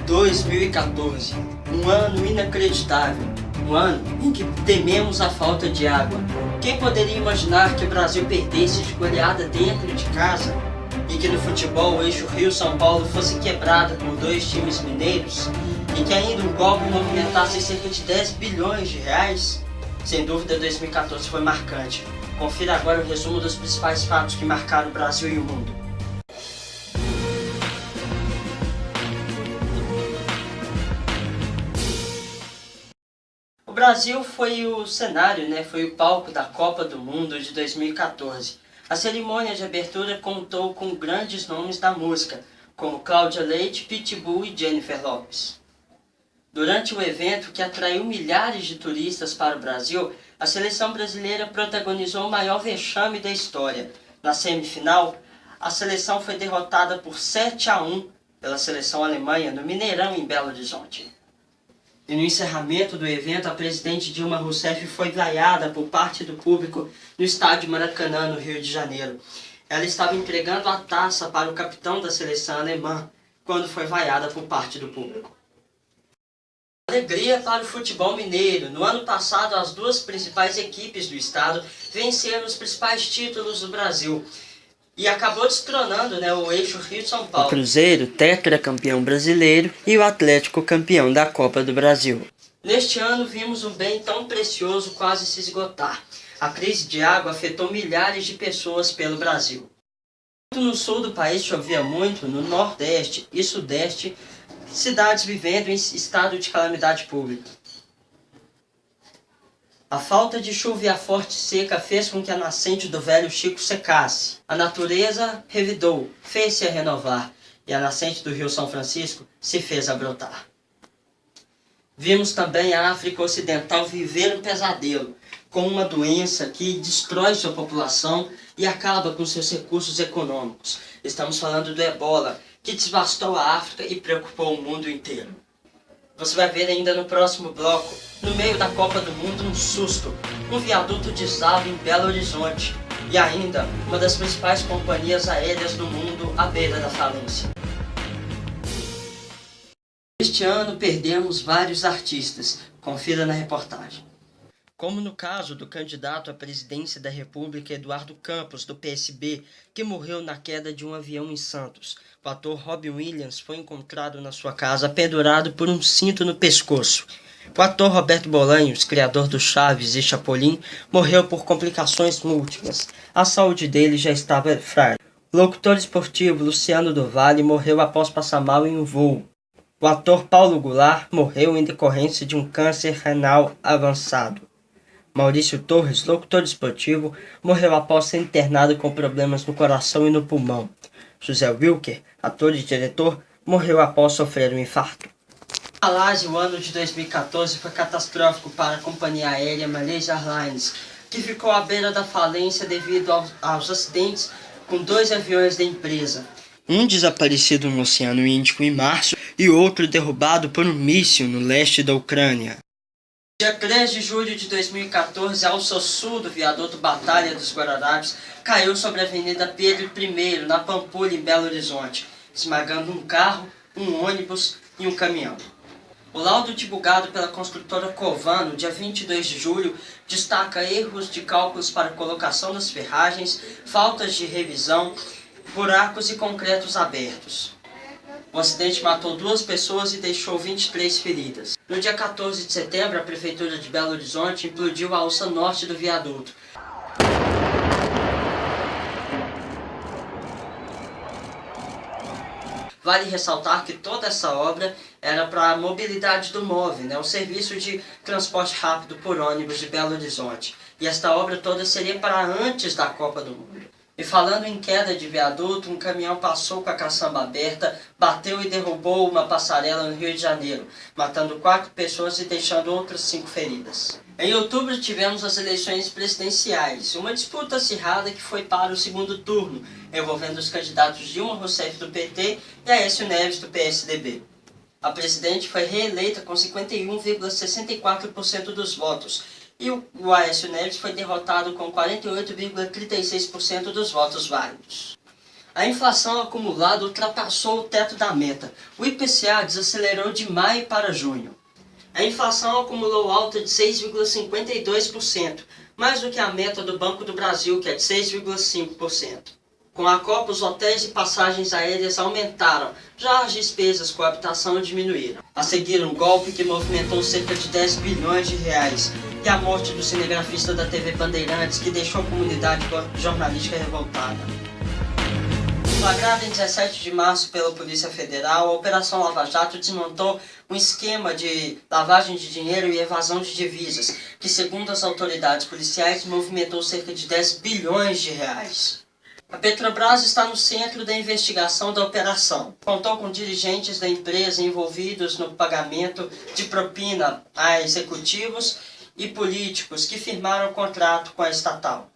2014, um ano inacreditável, um ano em que tememos a falta de água. Quem poderia imaginar que o Brasil perdesse de goleada dentro de casa e que no futebol o eixo Rio-São Paulo fosse quebrado por dois times mineiros e que ainda um golpe movimentasse cerca de 10 bilhões de reais? Sem dúvida, 2014 foi marcante. Confira agora o resumo dos principais fatos que marcaram o Brasil e o mundo. O Brasil foi o cenário, foi o palco da Copa do Mundo de 2014. A cerimônia de abertura contou com grandes nomes da música, como Cláudia Leite, Pitbull e Jennifer Lopez. Durante o evento, que atraiu milhares de turistas para o Brasil, a seleção brasileira protagonizou o maior vexame da história. Na semifinal, a seleção foi derrotada por 7-1 pela seleção alemã no Mineirão, em Belo Horizonte. E no encerramento do evento, a presidente Dilma Rousseff foi vaiada por parte do público no estádio Maracanã, no Rio de Janeiro. Ela estava entregando a taça para o capitão da seleção alemã, quando foi vaiada por parte do público. Alegria para o futebol mineiro. No ano passado, as duas principais equipes do estado venceram os principais títulos do Brasil. E acabou destronando o eixo Rio-São Paulo. O Cruzeiro, tetracampeão brasileiro, e o Atlético, campeão da Copa do Brasil. Neste ano, vimos um bem tão precioso quase se esgotar. A crise de água afetou milhares de pessoas pelo Brasil. No sul do país chovia muito, no nordeste e sudeste, cidades vivendo em estado de calamidade pública. A falta de chuva e a forte seca fez com que a nascente do Velho Chico secasse. A natureza revidou, fez-se a renovar, e a nascente do Rio São Francisco se fez a brotar. Vimos também a África Ocidental viver um pesadelo, com uma doença que destrói sua população e acaba com seus recursos econômicos. Estamos falando do Ebola, que devastou a África e preocupou o mundo inteiro. Você vai ver ainda no próximo bloco, no meio da Copa do Mundo, um susto. Um viaduto desaba em Belo Horizonte. E ainda, uma das principais companhias aéreas do mundo à beira da falência. Este ano perdemos vários artistas. Confira na reportagem. Como no caso do candidato à presidência da República Eduardo Campos, do PSB, que morreu na queda de um avião em Santos. O ator Robin Williams foi encontrado na sua casa pendurado por um cinto no pescoço. O ator Roberto Bolanhos, criador do Chaves e Chapolin, morreu por complicações múltiplas. A saúde dele já estava frágil. O locutor esportivo Luciano do Vale morreu após passar mal em um voo. O ator Paulo Goulart morreu em decorrência de um câncer renal avançado. Maurício Torres, locutor esportivo, morreu após ser internado com problemas no coração e no pulmão. José Wilker, ator e diretor, morreu após sofrer um infarto. Na Malásia, o ano de 2014 foi catastrófico para a companhia aérea Malaysia Airlines, que ficou à beira da falência devido aos acidentes com dois aviões da empresa. Um desaparecido no Oceano Índico em março e outro derrubado por um míssil no leste da Ucrânia. Dia 3 de julho de 2014, ao sul do viaduto Batalha dos Guararapes, caiu sobre a Avenida Pedro I, na Pampulha, em Belo Horizonte, esmagando um carro, um ônibus e um caminhão. O laudo divulgado pela construtora Covan, no dia 22 de julho, destaca erros de cálculos para colocação das ferragens, faltas de revisão, buracos e concretos abertos. O acidente matou 2 pessoas e deixou 23 feridas. No dia 14 de setembro, a Prefeitura de Belo Horizonte implodiu a alça norte do viaduto. Vale ressaltar que toda essa obra era para a mobilidade do MOVE, o serviço de transporte rápido por ônibus de Belo Horizonte. E esta obra toda seria para antes da Copa do Mundo. E falando em queda de viaduto, um caminhão passou com a caçamba aberta, bateu e derrubou uma passarela no Rio de Janeiro, matando 4 pessoas e deixando outras 5 feridas. Em outubro tivemos as eleições presidenciais, uma disputa acirrada que foi para o segundo turno, envolvendo os candidatos Dilma Rousseff do PT e Aécio Neves do PSDB. A presidente foi reeleita com 51,64% dos votos, e o Aécio Neves foi derrotado com 48,36% dos votos válidos. A inflação acumulada ultrapassou o teto da meta. O IPCA desacelerou de maio para junho. A inflação acumulou alta de 6,52%, mais do que a meta do Banco do Brasil, que é de 6,5%. Com a Copa, os hotéis e passagens aéreas aumentaram, já as despesas com a habitação diminuíram. A seguir, um golpe que movimentou cerca de 10 bilhões de reais e a morte do cinegrafista da TV Bandeirantes, que deixou a comunidade jornalística revoltada. Flagrada em 17 de março pela Polícia Federal, a Operação Lava Jato desmontou um esquema de lavagem de dinheiro e evasão de divisas, que, segundo as autoridades policiais, movimentou cerca de 10 bilhões de reais. A Petrobras está no centro da investigação da operação. Contou com dirigentes da empresa envolvidos no pagamento de propina a executivos e políticos que firmaram o contrato com a estatal.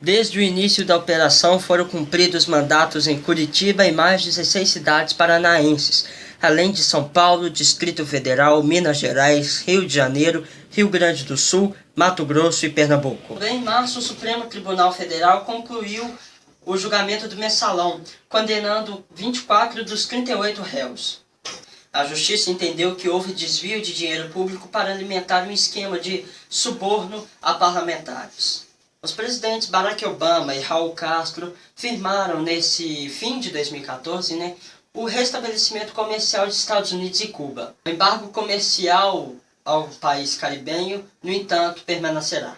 Desde o início da operação foram cumpridos mandatos em Curitiba e mais 16 cidades paranaenses, além de São Paulo, Distrito Federal, Minas Gerais, Rio de Janeiro, Rio Grande do Sul, Mato Grosso e Pernambuco. Em março, o Supremo Tribunal Federal concluiu o julgamento do Mensalão, condenando 24 dos 38 réus. A Justiça entendeu que houve desvio de dinheiro público para alimentar um esquema de suborno a parlamentares. Os presidentes Barack Obama e Raul Castro firmaram nesse fim de 2014, o restabelecimento comercial dos Estados Unidos e Cuba. O embargo comercial ao país caribenho, no entanto, permanecerá.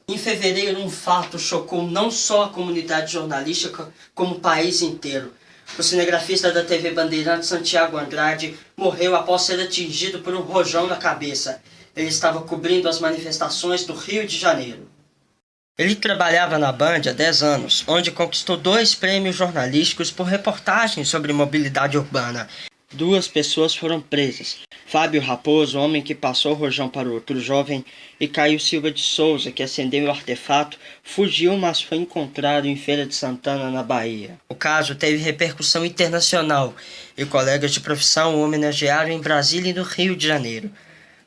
Em fevereiro, um fato chocou não só a comunidade jornalística, como o país inteiro. O cinegrafista da TV Bandeirantes, Santiago Andrade, morreu após ser atingido por um rojão na cabeça. Ele estava cobrindo as manifestações do Rio de Janeiro. Ele trabalhava na Band há 10 anos, onde conquistou 2 prêmios jornalísticos por reportagens sobre mobilidade urbana. 2 pessoas foram presas: Fábio Raposo, homem que passou o rojão para outro jovem, e Caio Silva de Souza, que acendeu o artefato, fugiu, mas foi encontrado em Feira de Santana, na Bahia. O caso teve repercussão internacional e colegas de profissão o homenagearam em Brasília e no Rio de Janeiro.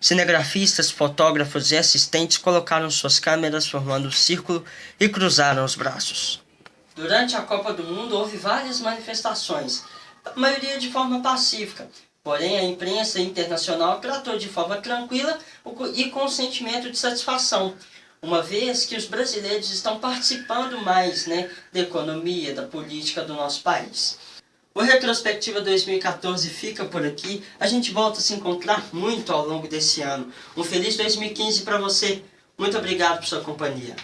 Cinegrafistas, fotógrafos e assistentes colocaram suas câmeras formando um círculo e cruzaram os braços. Durante a Copa do Mundo houve várias manifestações, a maioria de forma pacífica. Porém, a imprensa internacional tratou de forma tranquila e com sentimento de satisfação, uma vez que os brasileiros estão participando mais da economia, da política do nosso país. O Retrospectiva 2014 fica por aqui. A gente volta a se encontrar muito ao longo desse ano. Um feliz 2015 para você. Muito obrigado por sua companhia.